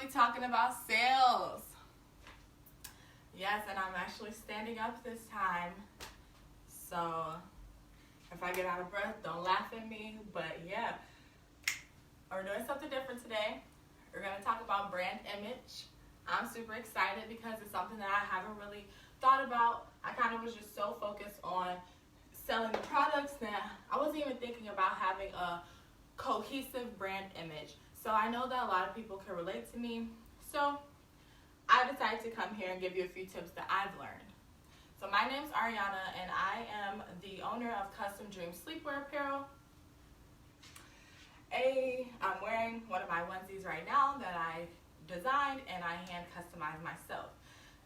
be talking about sales. Yes, and I'm actually standing up this time. So if I get out of breath, don't laugh at me. But yeah, we're doing something different today. We're going to talk about brand image. I'm super excited because it's something that I haven't really thought about. I kind of was just so focused on selling the products that I wasn't even thinking about having a cohesive brand image. So I know that a lot of people can relate to me. So I decided to come here and give you a few tips that I've learned. So my name's Ariana and I am the owner of Custom Dreams Sleepwear Apparel. I'm wearing one of my onesies right now that I designed and I hand customized myself.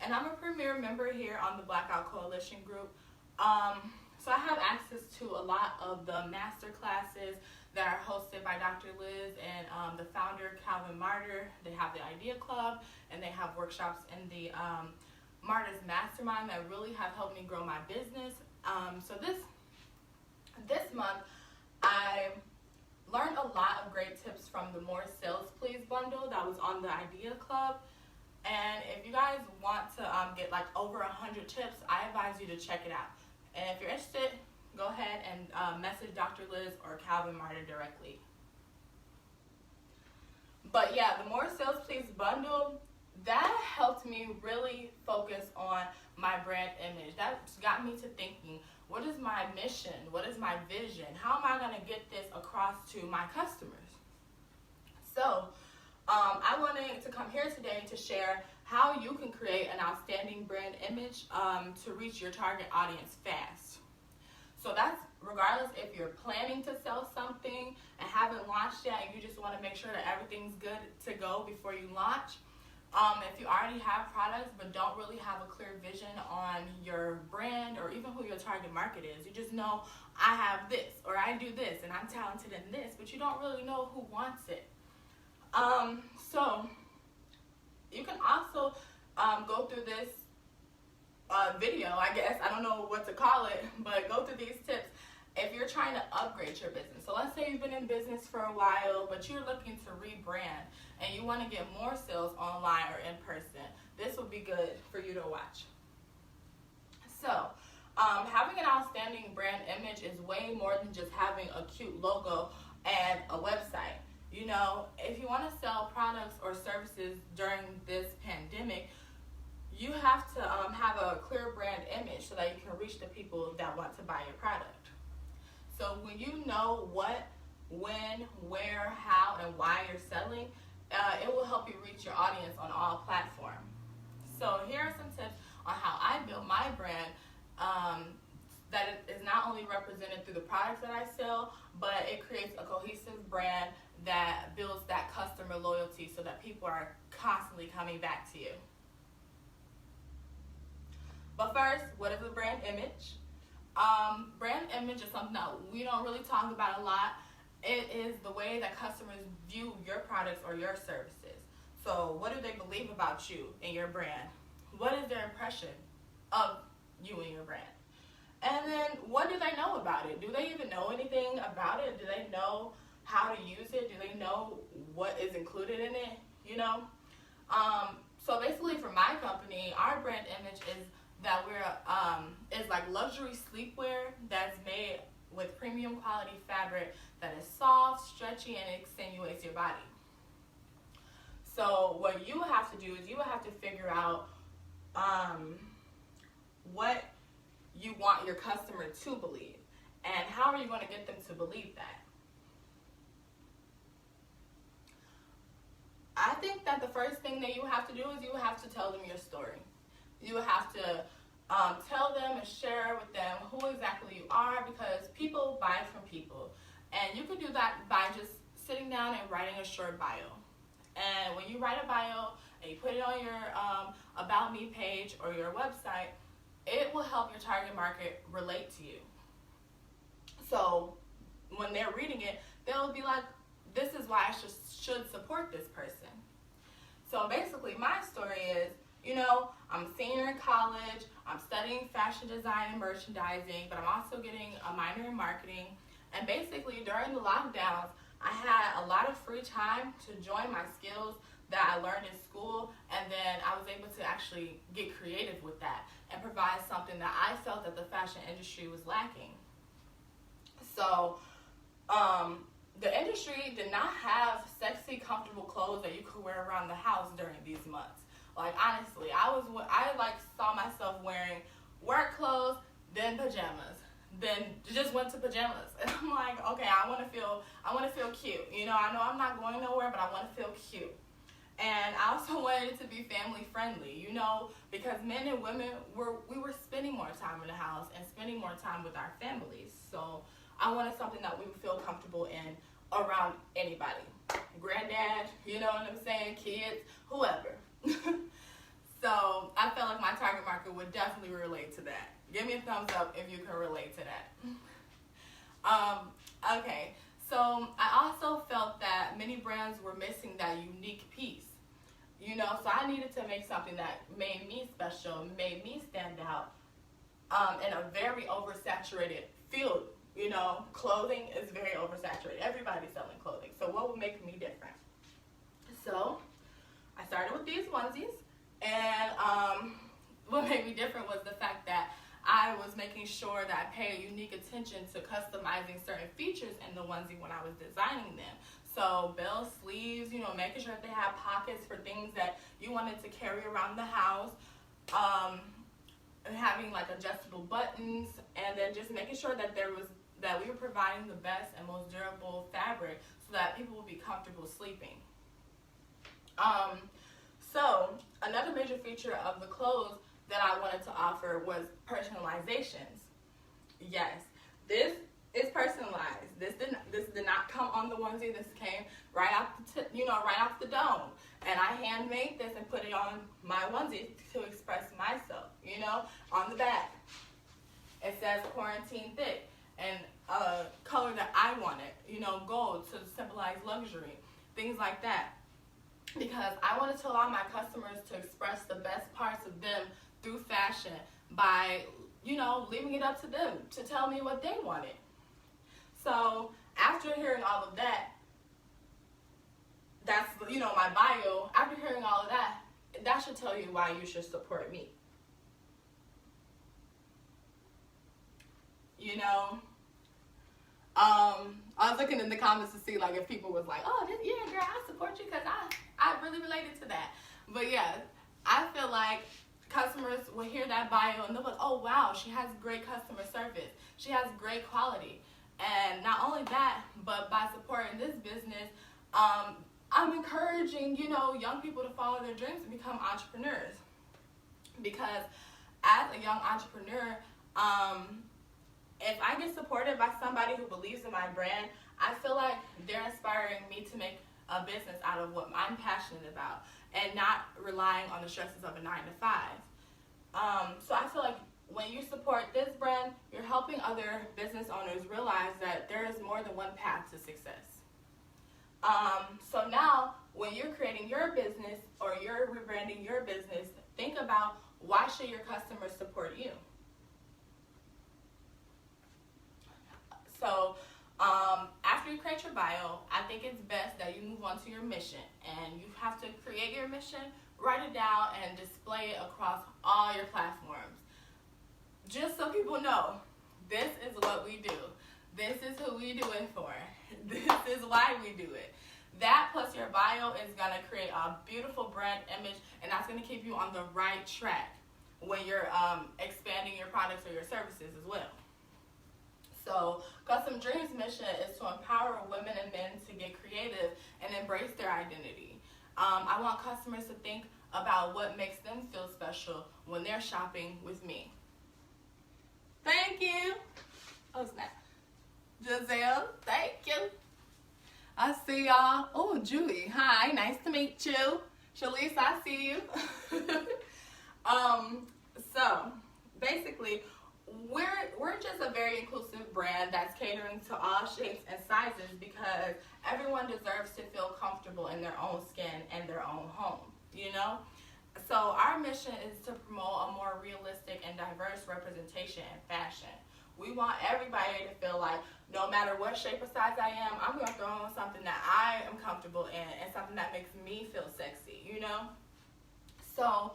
And I'm a premier member here on the Blackout Coalition group. So I have access to a lot of the master classes that are hosted by Dr. Liz and the founder, Calvin Martyr. They have the Idea Club and they have workshops in the Martyr's Mastermind that really have helped me grow my business. So this month, I learned a lot of great tips from the More Sales Please bundle that was on the Idea Club. And if you guys want to get like over 100 tips, I advise you to check it out. And if you're interested, go ahead and message Dr. Liz or Calvin Martyr directly. But yeah, the More Sales Please bundle, that helped me really focus on my brand image. That got me to thinking, what is my mission? What is my vision? How am I going to get this across to my customers? So I wanted to come here today to share how you can create an outstanding brand image to reach your target audience fast. So that's regardless if you're planning to sell something and haven't launched yet and you just want to make sure that everything's good to go before you launch. If you already have products but don't really have a clear vision on your brand or even who your target market is, you just know I have this or I do this and I'm talented in this, but you don't really know who wants it. So you can also go through this video, I guess, I don't know what to call it, but go through these tips if you're trying to upgrade your business. So let's say you've been in business for a while, but you're looking to rebrand and you want to get more sales online or in person. This will be good for you to watch. So having an outstanding brand image is way more than just having a cute logo and a website. You know, if you want to sell products or services during this pandemic, you have to have a clear brand image so that you can reach the people that want to buy your product. So when you know what, when, where, how, and why you're selling, it will help you reach your audience on all platforms. So here are some tips on how I build my brand that is not only represented through the products that I sell, but it creates a cohesive brand that builds that customer loyalty so that people are constantly coming back to you. But first, what is a brand image? Brand image is something that we don't really talk about a lot. It is the way that customers view your products or your services. So what do they believe about you and your brand? What is their impression of you and your brand? And then what do they know about it? Do they even know anything about it? Do they know how to use it? Do they know what is included in it? You know? So basically for my company, our brand image is that is like luxury sleepwear that's made with premium quality fabric that is soft, stretchy, and extenuates your body. So what you have to do is you have to figure out what you want your customer to believe and how are you going to get them to believe that. I think that the first thing that you have to do is you have to tell them your story. You have to tell them and share with them who exactly you are, because people buy from people. And you can do that by just sitting down and writing a short bio. And when you write a bio and you put it on your About Me page or your website, it will help your target market relate to you. So when they're reading it, they'll be like, this is why I should support this person. So basically my story is, you know, I'm a senior in college, I'm studying fashion design and merchandising, but I'm also getting a minor in marketing. And basically during the lockdowns, I had a lot of free time to join my skills that I learned in school, and then I was able to actually get creative with that and provide something that I felt that the fashion industry was lacking. So, the industry did not have sexy, comfortable clothes that you could wear around the house during these months. Like, honestly, I like saw myself wearing work clothes, then pajamas, then just went to pajamas, and I'm like, okay, I want to feel cute. You know, I know I'm not going nowhere, but I want to feel cute. And I also wanted it to be family friendly, you know, because men and women we were spending more time in the house and spending more time with our families. So I wanted something that we would feel comfortable in around anybody. Granddad, you know what I'm saying, kids, whoever. So I felt like my target market would definitely relate to that. Give me a thumbs up if you can relate to that. Okay, so I also felt that many brands were missing that unique piece. You know, so I needed to make something that made me special, made me stand out in a very oversaturated field. You know, clothing is very oversaturated. Everybody's selling clothing. So what would make me different? So I started with these onesies, and what made me different was the fact that I was making sure that I paid unique attention to customizing certain features in the onesie when I was designing them. So bell sleeves, you know, making sure that they have pockets for things that you wanted to carry around the house, having like adjustable buttons, and then just making sure that we were providing the best and most durable fabric so that people would be comfortable sleeping. So another major feature of the clothes that I wanted to offer was personalizations. Yes, this is personalized. This did not come on the onesie. This came right off right off the dome. And I handmade this and put it on my onesie to express myself. You know, on the back it says quarantine thick, and a color that I wanted. You know, gold to symbolize luxury, things like that. Because I wanted to allow my customers to express the best parts of them through fashion by, you know, leaving it up to them to tell me what they wanted. So after hearing all of that, that's, you know, my bio. After hearing all of that, that should tell you why you should support me. You know, I was looking in the comments to see like if people was like, oh, yeah, girl, I support you because I really related to that. But yeah, I feel like customers will hear that bio and they'll be like, oh wow, she has great customer service. She has great quality. And not only that, but by supporting this business, I'm encouraging, you know, young people to follow their dreams and become entrepreneurs. Because as a young entrepreneur, if I get supported by somebody who believes in my brand, I feel like they're inspiring me to make a business out of what I'm passionate about and not relying on the stresses of a 9-to-5. So I feel like when you support this brand, you're helping other business owners realize that there is more than one path to success. So now, when you're creating your business or you're rebranding your business, think about why should your customers support you? So after you create your bio, I think it's best that you move on to your mission. And you have to create your mission, write it down, and display it across all your platforms. Just so people know, this is what we do. This is who we do it for. This is why we do it. That plus your bio is going to create a beautiful brand image, and that's going to keep you on the right track when you're expanding your products or your services as well. So Custom Dreams' mission is to empower women and men to get creative and embrace their identity. I want customers to think about what makes them feel special when they're shopping with me. Thank you. Oh, snap. Giselle, thank you. I see y'all. Oh, Julie, hi, nice to meet you. Shalise, I see you. So basically, we're just a very inclusive brand that's catering to all shapes and sizes because everyone deserves to feel comfortable in their own skin and their own home, you know? So our mission is to promote a more realistic and diverse representation in fashion. We want everybody to feel like no matter what shape or size I am, I'm going to throw on something that I am comfortable in and something that makes me feel sexy, you know? So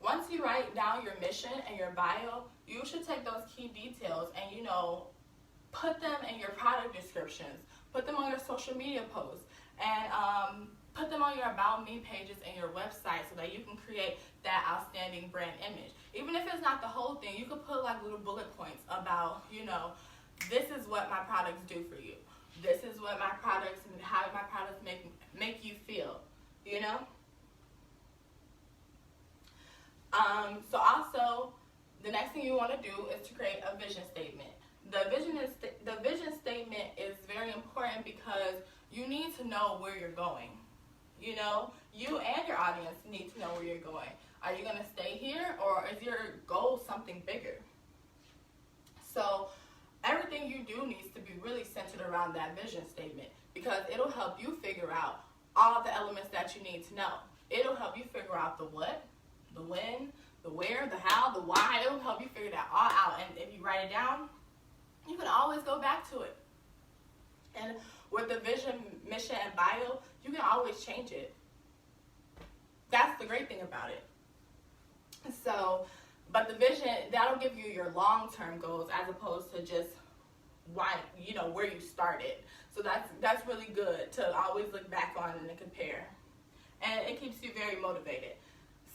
once you write down your mission and your bio, you should take those key details and, you know, put them in your product descriptions, put them on your social media posts, and put them on your About Me pages and your website so that you can create that outstanding brand image. Even if it's not the whole thing, you could put like little bullet points about, you know, this is what my products do for you. This is what my products and how my products make you feel, you know? So also, the next thing you want to do is to create a vision statement. The vision statement is very important because you need to know where you're going. You know, you and your audience need to know where you're going. Are you going to stay here, or is your goal something bigger? So everything you do needs to be really centered around that vision statement, because it'll help you figure out all the elements that you need to know. It'll help you figure out the what, the when, the where, the how, the why. It'll help you figure that all out. And if you write it down, you can always go back to it. And with the vision, mission, and bio, you can always change it. That's the great thing about it. So, but the vision, that'll give you your long-term goals as opposed to just why, you know, where you started. So that's really good to always look back on and compare. And it keeps you very motivated.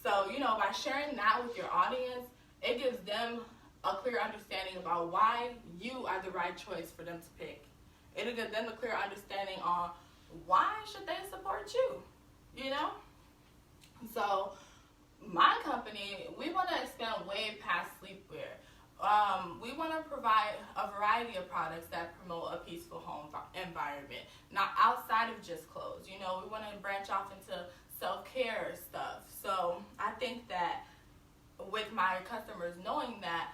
So, you know, by sharing that with your audience, it gives them a clear understanding about why you are the right choice for them to pick. It'll give them a clear understanding on why should they support you, you know? So my company, we want to expand way past sleepwear. We want to provide a variety of products that promote a peaceful home environment, not outside of just clothes. You know, we want to branch off into self-care stuff. So I think that with my customers knowing that,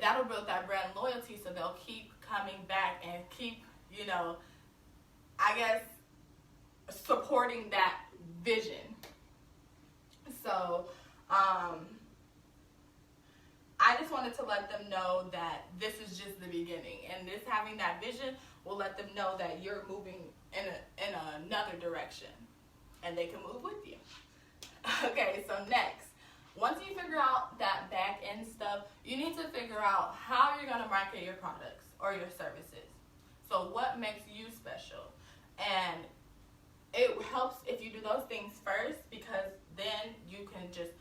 that'll build that brand loyalty, so they'll keep coming back and keep, you know, I guess, supporting that vision. So I just wanted to let them know that this is just the beginning, and this having that vision will let them know that you're moving in another direction, and they can move with you. Okay, so next, once you figure out that back end stuff, you need to figure out how you're going to market your products or your services. So what makes you special? And it helps if you do those things first, because then you can just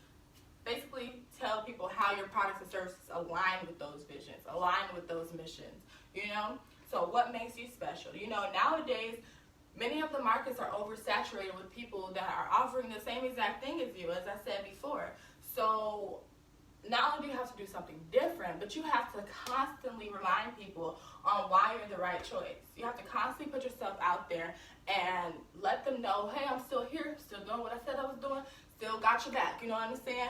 basically tell people how your products and services align with those visions, align with those missions, you know? So what makes you special? You know, nowadays, many of the markets are oversaturated with people that are offering the same exact thing as you, as I said before. So not only do you have to do something different, but you have to constantly remind people on why you're the right choice. You have to constantly put yourself out there and let them know, hey, I'm still here, still doing what I said I was doing, still got your back, you know what I'm saying?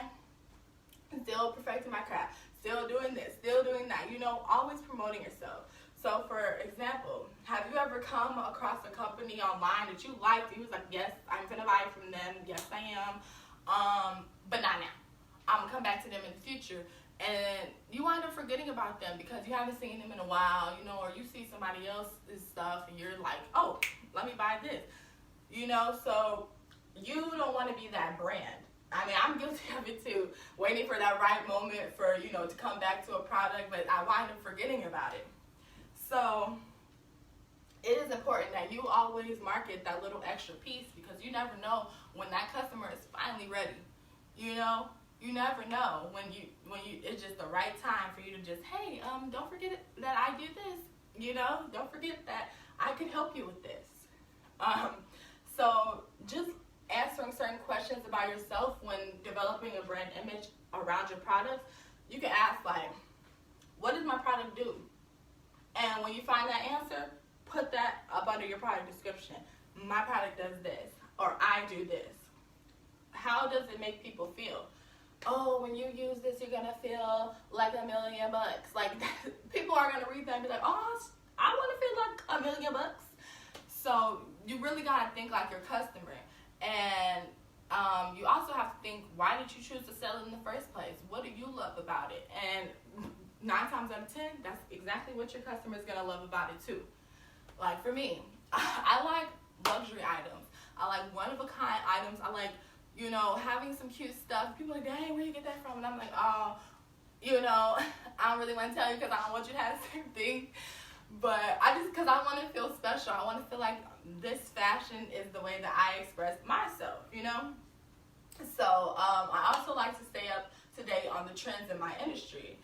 Still perfecting my craft, still doing this, still doing that, you know, always promoting yourself. So for example, have you ever come across a company online that you liked? You was like, yes, I'm gonna buy from them, yes I am, but not now. I'm gonna come back to them in the future, and you wind up forgetting about them because you haven't seen them in a while, you know, or you see somebody else's stuff and you're like, oh, let me buy this, you know. So you don't want to be that brand. I mean, I'm guilty of it too, waiting for that right moment for, you know, to come back to a product, but I wind up forgetting about it. So it is important that you always market that little extra piece, because you never know when that customer is finally ready, you know. You never know when you it's just the right time for you to just, hey, don't forget that I do this, you know. Don't forget that I can help you with this. So just answering certain questions about yourself when developing a brand image around your products, you can ask like, what does my product do? And when you find that answer, put that up under your product description. My product does this, or I do this. How does it make people feel? Oh, when you use this, you're gonna feel like $1 million. Like, people are gonna read that and be like, oh, I wanna feel like $1 million. So you really gotta think like your customer. And you also have to think, why did you choose to sell it in the first place? What do you love about it? And 9 times out of 10, that's exactly what your customer is gonna love about it too. Like for me, I like luxury items. I like one-of-a-kind items. I like, you know, having some cute stuff. People are like, dang, where you get that from? And I'm like, oh, you know, I don't really want to tell you because I don't want you to have the same thing. But because I want to feel special. I want to feel like this fashion is the way that I express myself, you know? So I also like to stay up to date on the trends in my industry.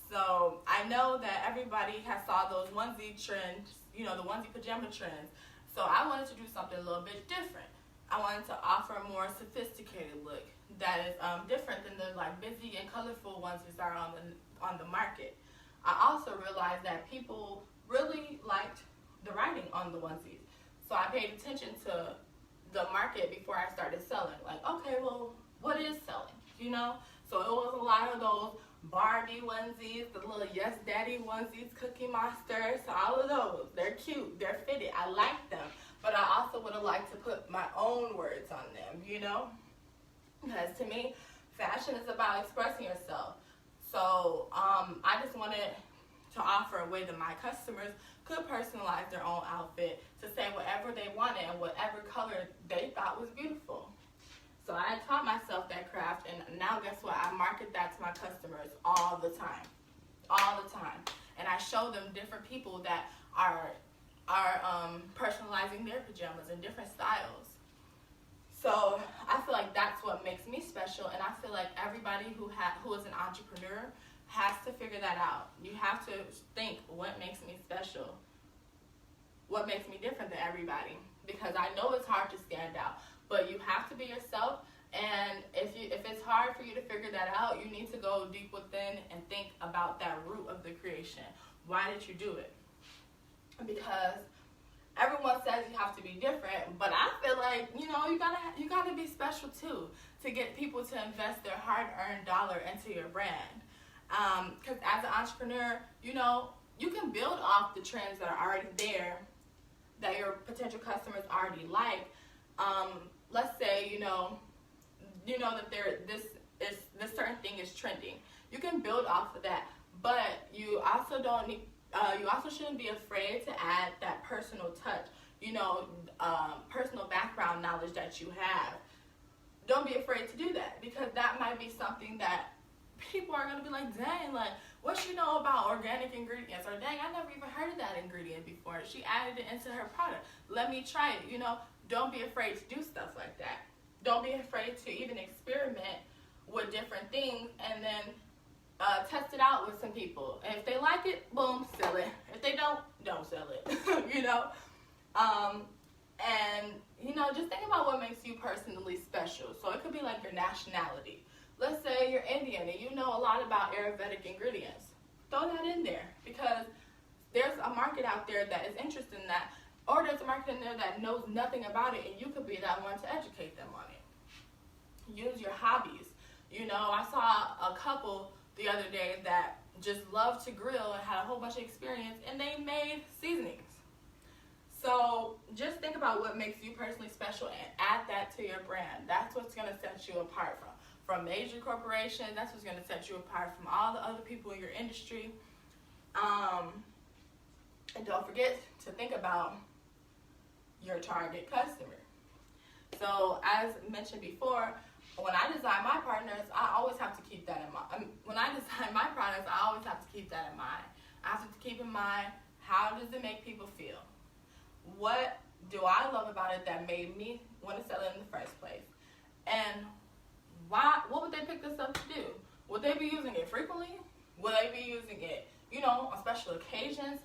So I know that everybody has saw those onesie trends, you know, the onesie pajama trends. So I wanted to do something a little bit different. I wanted to offer a more sophisticated look that is different than the like busy and colorful onesies that are on the market. I also realized that people really liked the writing on the onesies. So I paid attention to the market before I started selling. Like, okay, well, what is selling? You know? So it was a lot of those Barbie onesies, the little Yes Daddy onesies, Cookie Monsters, all of those. They're cute, they're fitted, I like them. But I also would have liked to put my own words on them, you know? Because to me, fashion is about expressing yourself. So I just wanted to offer a way that my customers could personalize their own outfit to say whatever they wanted and whatever color they thought was beautiful. So I taught myself that craft, and now guess what? I market that to my customers all the time. And I show them different people that are personalizing their pajamas in different styles. So I feel like that's what makes me special, and I feel like everybody who is an entrepreneur has to figure that out. You have to think, what makes me special? What makes me different than everybody? Because I know it's hard to stand out, but you have to be yourself. And if it's hard for you to figure that out, you need to go deep within and think about that root of the creation. Why did you do it? Because everyone says you have to be different, but I feel like, you know, you gotta be special too to get people to invest their hard-earned dollar into your brand. Because as an entrepreneur, you know, you can build off the trends that are already there, that your potential customers already like. Let's say you know that this certain thing is trending. You can build off of that, but you also don't need. You also shouldn't be afraid to add that personal touch. You know, personal background knowledge that you have. Don't be afraid to do that, because that might be something that people are going to be like, dang, like, what she know about organic ingredients? Or dang, I never even heard of that ingredient before. She added it into her product. Let me try it. You know, don't be afraid to do stuff like that. Don't be afraid to even experiment with different things and then test it out with some people. And if they like it, boom, sell it. If they don't sell it. You know? And, you know, just think about what makes you personally special. So it could be like your nationality. Let's say you're Indian and you know a lot about Ayurvedic ingredients. Throw that in there, because there's a market out there that is interested in that, or there's a market in there that knows nothing about it, and you could be that one to educate them on it. Use your hobbies. You know, I saw a couple the other day that just loved to grill and had a whole bunch of experience, and they made seasonings. So just think about what makes you personally special and add that to your brand. That's what's going to set you apart from major corporations. That's what's going to set you apart from all the other people in your industry. And don't forget to think about your target customer. So as mentioned before, when I design my partners, I always have to keep that in mind. When I design my products, I always have to keep that in mind. I have to keep in mind, how does it make people feel? What do I love about it that made me want to sell it in the first place? And what would they pick this up to do? Would they be using it frequently? Would they be using it, you know, on special occasions?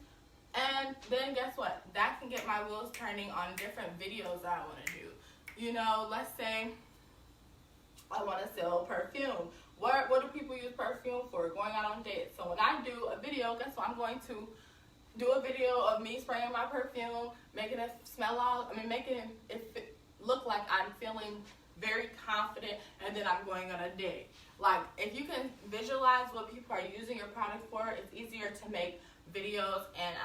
And then guess what? That can get my wheels turning on different videos that I want to do. You know, let's say I want to sell perfume. What do people use perfume for? Going out on dates. So when I do a video, guess what? I'm going to do a video of me spraying my perfume, making it making it look like I'm feeling very confident, and then I'm going on a date. Like, if you can visualize what people are using your product for, it's easier to make videos and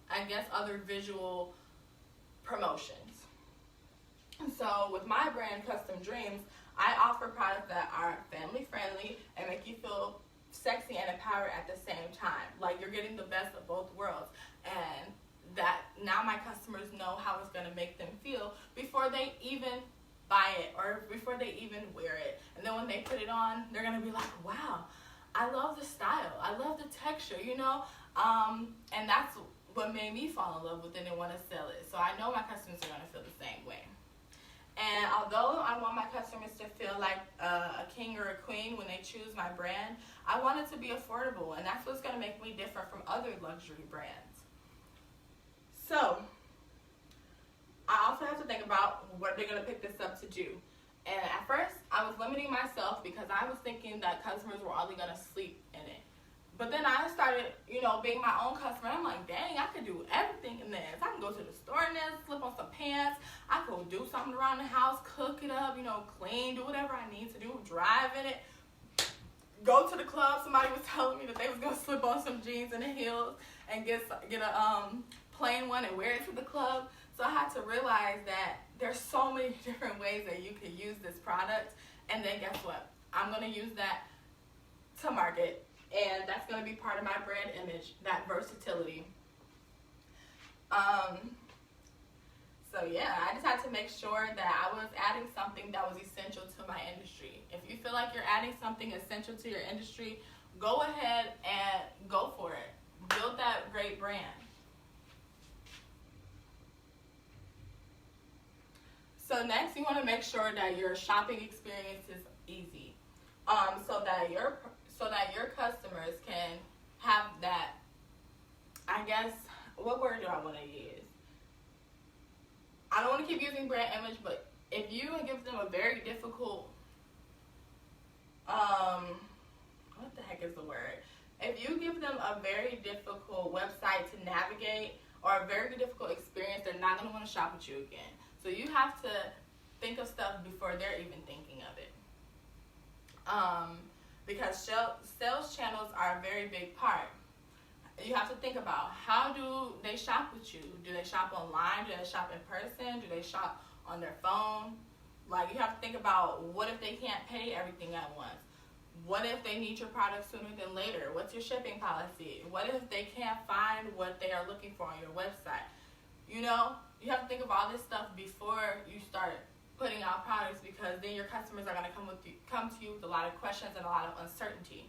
I guess other visual promotions. So with my brand, Custom Dreams, I offer products that are family friendly and make you feel sexy and empowered at the same time. Like, you're getting the best of both worlds. And that now my customers know how it's going to make them feel before they even buy it or before they even wear it. And then when they put it on, they're going to be like, wow, I love the style. I love the texture, you know? And that's what made me fall in love with it and want to sell it. So I know my customers are going to feel the same way. And although I want my customers to feel like a king or a queen when they choose my brand, I want it to be affordable. And that's what's going to make me different from other luxury brands. So I also have to think about what they're going to pick this up to do. And at first, I was limiting myself because I was thinking that customers were only going to sleep in it. But then I started, you know, being my own customer. I'm like, dang, I could do everything in this. I can go to the store in this, slip on some pants. I could do something around the house, cook it up, you know, clean, do whatever I need to do, drive in it. Go to the club. Somebody was telling me that they was going to slip on some jeans and the heels and get a plain one and wear it to the club. So I had to realize that there's so many different ways that you can use this product. And then guess what? I'm going to use that to market. And that's going to be part of my brand image, that versatility. So yeah, I just had to make sure that I was adding something that was essential to my industry. If you feel like you're adding something essential to your industry, go ahead and go for it. Build that great brand. So next, you want to make sure that your shopping experience is easy, so that your customers can have that, I guess, what word do I want to use? I don't want to keep using brand image, but if you give them a very difficult, what the heck is the word? If you give them a very difficult website to navigate or a very difficult experience, they're not going to want to shop with you again. So you have to think of stuff before they're even thinking of it. Because sales channels are a very big part. You have to think about, how do they shop with you? Do they shop online? Do they shop in person? Do they shop on their phone? Like, you have to think about, what if they can't pay everything at once? What if they need your product sooner than later? What's your shipping policy? What if they can't find what they are looking for on your website? You know, you have to think of all this stuff before you start putting out products, because then your customers are going to come to you with a lot of questions and a lot of uncertainty.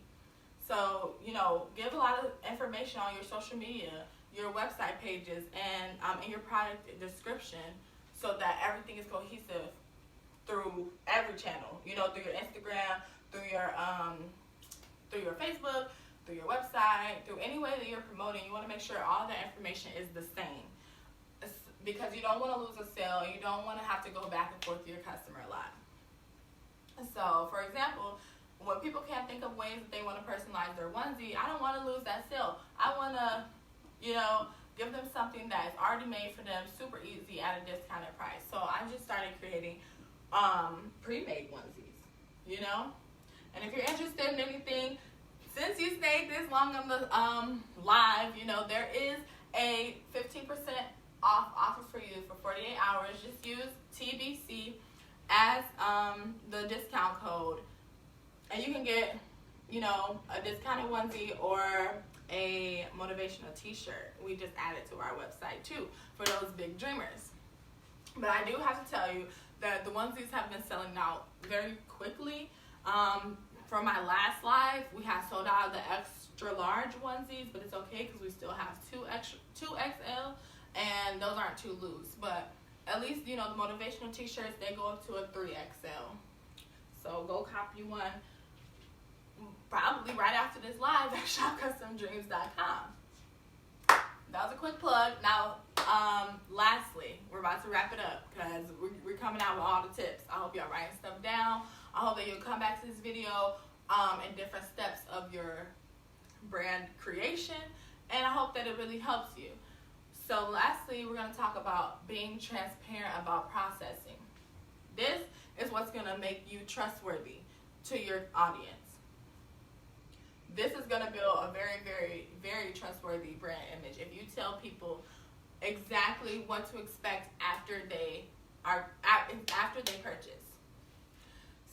So, you know, give a lot of information on your social media, your website pages, and in your product description, so that everything is cohesive through every channel. You know, through your Instagram, through your Facebook, through your website, through any way that you're promoting. You want to make sure all the information is the same, because you don't want to lose a sale. You don't want to have to go back and forth to your customer a lot. So, for example, when people can't think of ways that they want to personalize their onesie, I don't want to lose that sale. I want to, you know, give them something that is already made for them, super easy, at a discounted price. So I just started creating pre-made onesies, you know. And if you're interested in anything, since you stayed this long on the live, you know, there is a 15% off offer for you for 48 hours. Just use TBC as the discount code, and you can get, you know, a discounted onesie or a motivational t-shirt. We just added to our website too for those big dreamers. But I do have to tell you that the onesies have been selling out very quickly. For my last live, we had sold out of the extra large onesies, but it's okay because we still have 2XL, and those aren't too loose. But at least, you know, the motivational t-shirts, they go up to a 3XL. So go copy one probably right after this live at shopcustomdreams.com. That was a quick plug. Now, lastly, we're about to wrap it up because we're coming out with all the tips. I hope y'all writing stuff down. I hope that you'll come back to this video in different steps of your brand creation, and I hope that it really helps you. So lastly, we're going to talk about being transparent about processing. This is what's going to make you trustworthy to your audience. This is going to build a very, very, very trustworthy brand image if you tell people exactly what to expect after they purchase.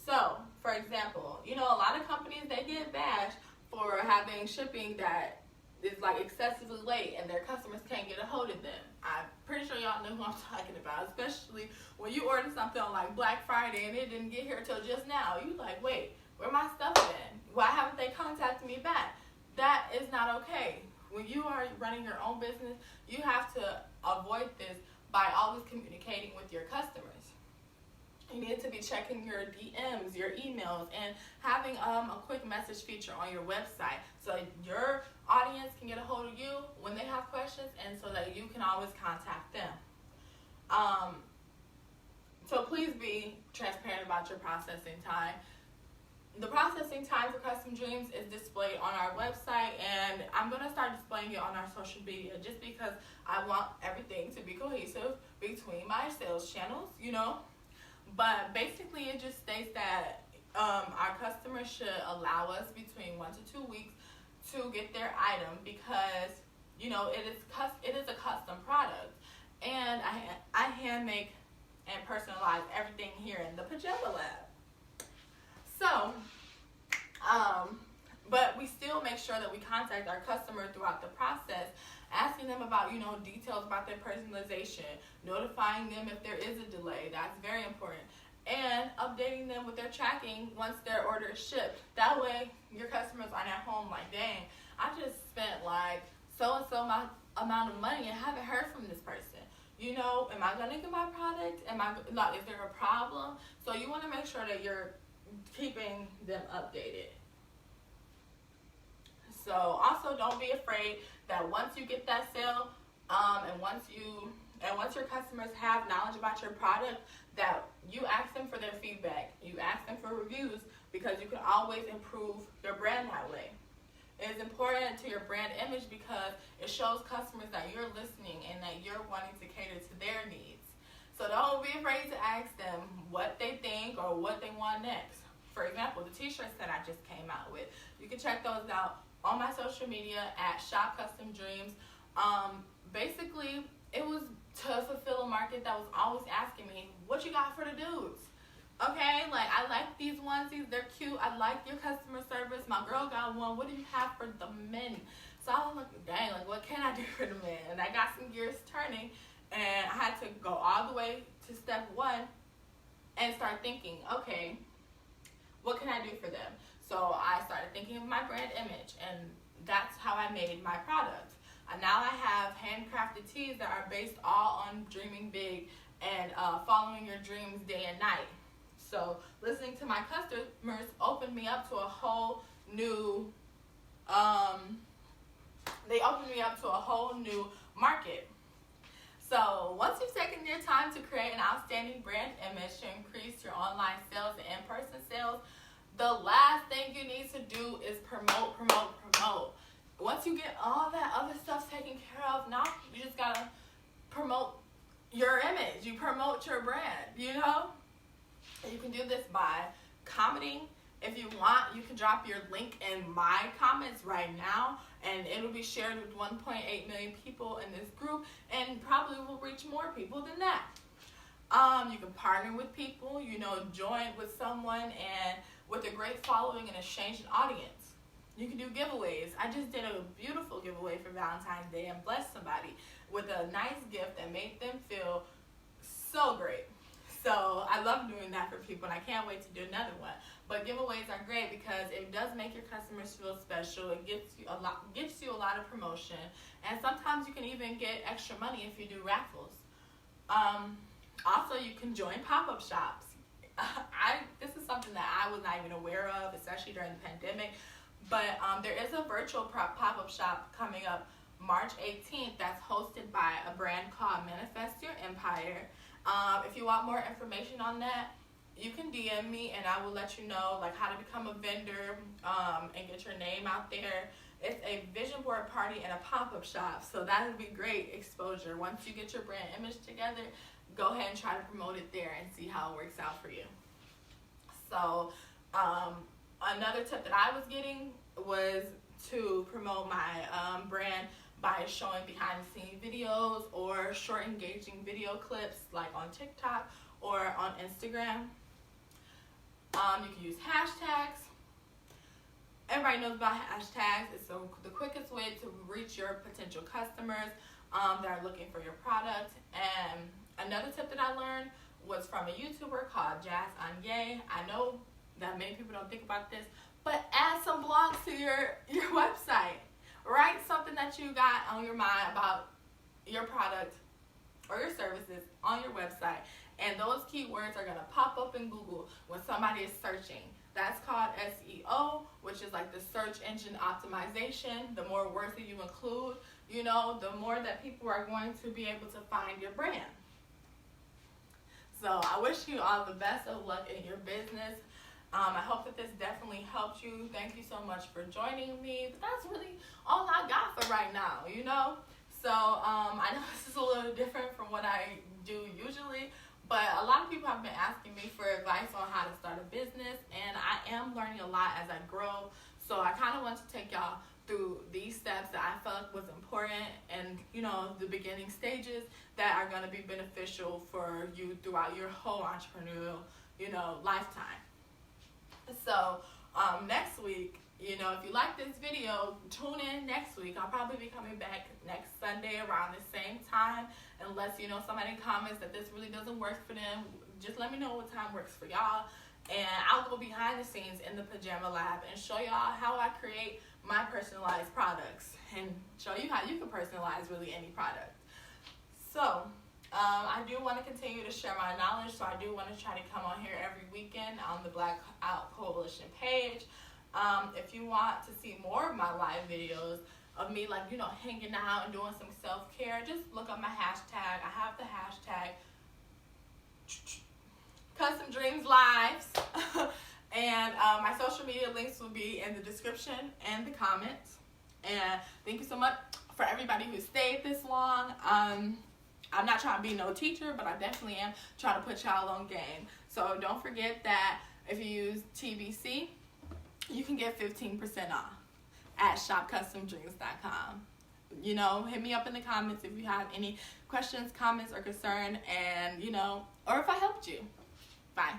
So, for example, you know, a lot of companies, they get bashed for having shipping that is like excessively late and their customers can't get a hold of them. I'm pretty sure y'all know who I'm talking about, especially when you order something on like Black Friday and it didn't get here till just now. You like, wait, where my stuff been? Why haven't they contacted me back? That is not okay. When you are running your own business, you have to avoid this by always communicating with your customers. You need to be checking your DMs, your emails, and having a quick message feature on your website so your audience can get a hold of you when they have questions, and so that you can always contact them. So please be transparent about your processing time. The processing time for Custom Dreams is displayed on our website, and I'm going to start displaying it on our social media just because I want everything to be cohesive between my sales channels, you know. But basically it just states that our customers should allow us between 1 to 2 weeks to get their item because, you know, it is a custom product. And I hand make and personalize everything here in the Pajama Lab. So, but we still make sure that we contact our customer throughout the process, asking them about, you know, details about their personalization, notifying them if there is a delay. That's very important. And updating them with their tracking once their order is shipped. That way, your customers aren't at home like, dang, I just spent like so-and-so amount of money and haven't heard from this person. You know, am I going to get my product? Is there a problem? So you want to make sure that you're keeping them updated. So also don't be afraid that once you get that sale, and once your customers have knowledge about your product, that you ask them for their feedback. You ask them for reviews because you can always improve your brand that way. It is important to your brand image because it shows customers that you're listening and that you're wanting to cater to their needs. So don't be afraid to ask them what they think or what they want next. For example, the t-shirts that I just came out with. You can check those out on my social media at Shop Custom Dreams. Basically, it was to fulfill a market that was always asking me, what you got for the dudes? Okay, like I like these onesies, they're cute. I like your customer service. My girl got one. What do you have for the men? So I was like, dang, like what can I do for the men? And I got some gears turning, and I had to go all the way to step one and start thinking, okay, what can I do for them? So I started thinking of my brand image, and that's how I made my product. And now I have handcrafted tees that are based all on dreaming big and following your dreams day and night. So listening to my customers opened me up to a whole new, market. So once you've taken your time to create an outstanding brand image to increase your online sales and in-person sales, the last thing you need to do is promote. Once you get all that other stuff taken care of, now you just gotta promote your image. You promote your brand, you know? You can do this by commenting. If you want, you can drop your link in my comments right now, and it'll be shared with 1.8 million people in this group, and probably will reach more people than that. You can partner with people, you know, join with someone and with a great following and exchange an audience. You can do giveaways. I just did a beautiful giveaway for Valentine's Day and blessed somebody with a nice gift that made them feel so great. So I love doing that for people, and I can't wait to do another one. But giveaways are great because it does make your customers feel special. It gives you a lot of promotion, and sometimes you can even get extra money if you do raffles. Also, you can join pop-up shops. This is something that I was not even aware of, especially during the pandemic. But there is a virtual pop-up shop coming up March 18th that's hosted by a brand called Manifest Your Empire. If you want more information on that, you can DM me and I will let you know like how to become a vendor and get your name out there. It's a vision board party and a pop-up shop, so that would be great exposure. Once you get your brand image together, go ahead and try to promote it there and see how it works out for you. So another tip that I was getting was to promote my brand by showing behind the scenes videos or short engaging video clips like on TikTok or on Instagram. You can use hashtags. And everybody knows about hashtags. It's the quickest way to reach your potential customers that are looking for your product. And another tip that I learned was from a YouTuber called Jazz Anye. I know that many people don't think about this, but add some blogs to your website. Write something that you got on your mind about your product or your services on your website, and those keywords are going to pop up in Google when somebody is searching. That's called SEO, which is like the search engine optimization. The more words that you include, you know, the more that people are going to be able to find your brand. So I wish you all the best of luck in your business. I hope that this definitely helped you. Thank you so much for joining me. But that's really all I got for right now, you know. So I know this is a little different from what I do usually, but a lot of people have been asking me for advice on how to start a business, and I am learning a lot as I grow. So I kind of want to take y'all through these steps that I felt was important, and you know, the beginning stages that are going to be beneficial for you throughout your whole entrepreneurial, you know, lifetime. So next week, you know, if you like this video, tune in next week. I'll probably be coming back next Sunday around the same time, unless, you know, somebody comments that this really doesn't work for them. Just let me know what time works for y'all, and I'll go behind the scenes in the Pajama Lab and show y'all how I create my personalized products and show you how you can personalize really any product. So I do want to continue to share my knowledge, so I do want to try to come on here every weekend on the Black Out Coalition page. If you want to see more of my live videos of me, like, you know, hanging out and doing some self-care, just look up my hashtag. I have the hashtag Custom Dreams Lives. And my social media links will be in the description and the comments. And thank you so much for everybody who stayed this long. I'm not trying to be no teacher, but I definitely am trying to put y'all on game. So don't forget that if you use TBC, you can get 15% off at shopcustomdreams.com. You know, hit me up in the comments if you have any questions, comments, or concern, and, you know, or if I helped you. Bye.